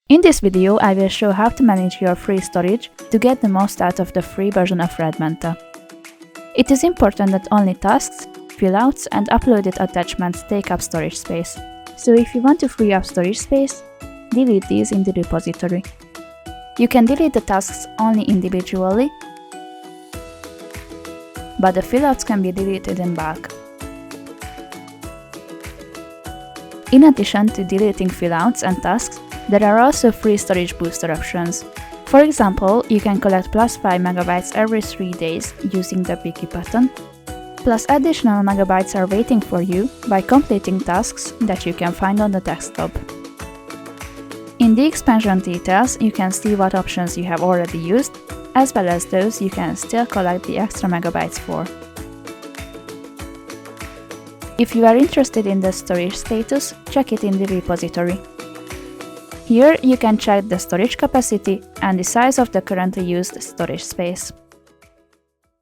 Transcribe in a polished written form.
In this video, I will show how to manage your free storage to get the most out of the free version of Redmenta. It is important that only tasks, fill-outs and uploaded attachments take up storage space. So if you want to free up storage space, delete these in the repository. You can delete the tasks only individually, but the fill-outs can be deleted in bulk. In addition to deleting fill-outs and tasks, there are also free storage booster options. For example, you can collect plus 5 MB every 3 days using the Wiki button, plus additional megabytes are waiting for you by completing tasks that you can find on the desktop. In the expansion details, you can see what options you have already used, as well as those you can still collect the extra megabytes for. If you are interested in the storage status, check it in the repository. Here you can check the storage capacity and the size of the currently used storage space.